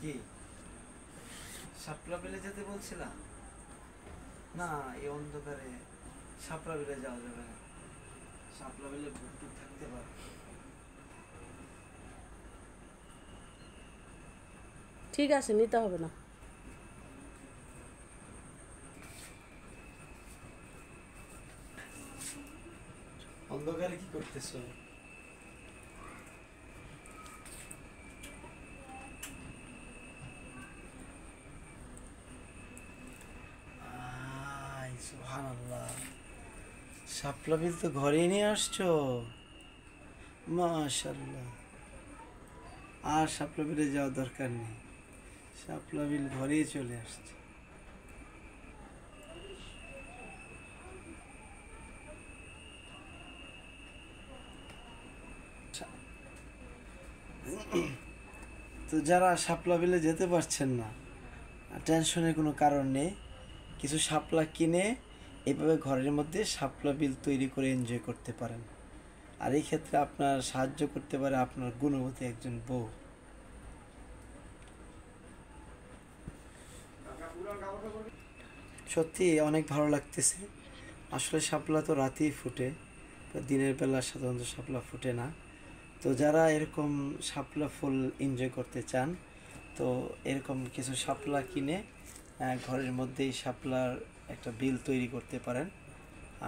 কি শাপলা বিলে যেতে বলছিলাম? না, এই অন্ধকারে শাপলা বিলে যাওয়া যাবে না। শাপলা বিলে ভূত টুত থাকতে পারে। ঠিক আছে, নিতে হবে না। অন্ধকারে কি করতেছো? সুবহানাল্লাহ, শাপলা বিল তো ঘরেই নিয়ে আসছো। মাশাল্লাহ। আর শাপলা বিলে যাওয়ার দরকার নেই, শাপলা বিল ঘরেই চলে আসছে। তো যারা শাপলা বিলে যেতে পারছেন না, টেনশনের কোনো কারণ নেই। কিছু শাপলা কিনে এভাবে ঘরের মধ্যে শাপলা বিল তৈরি করে এনজয় করতে পারেন। আর এই ক্ষেত্রে আপনার সাহায্য করতে পারে আপনার গুণবতী একজন বউ। সত্যি অনেক ভালো লাগতেছে। আসলে শাপলা তো রাতেই ফুটে, দিনের বেলা সাধারণত শাপলা ফুটে না। তো যারা এরকম শাপলা ফুল এনজয় করতে চান, তো এরকম কিছু শাপলা কিনে ঘরের মধ্যেই শাপলার একটা বিল তৈরি করতে পারেন,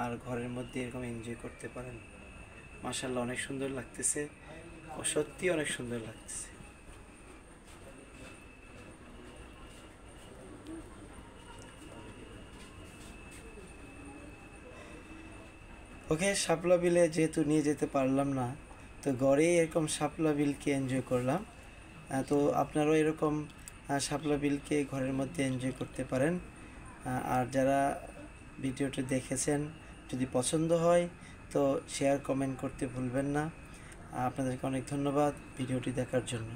আর ঘরের মধ্যে এরকম এনজয় করতে পারেন। মাশাআল্লাহ, অনেক সুন্দর লাগতেছে, ও সত্যি অনেক সুন্দর লাগতেছে। ওকে, শাপলা বিলে যেহেতু নিয়ে যেতে পারলাম না, তো ঘরেই এরকম শাপলা বিলকে এনজয় করলাম। তো আপনারাও এরকম শাপলা বিলকে ঘরের মধ্যে এনজয় করতে পারেন। আর যারা ভিডিওটি দেখেছেন, যদি পছন্দ হয় তো শেয়ার কমেন্ট করতে ভুলবেন না। আপনাদেরকে অনেক ধন্যবাদ ভিডিওটি দেখার জন্য।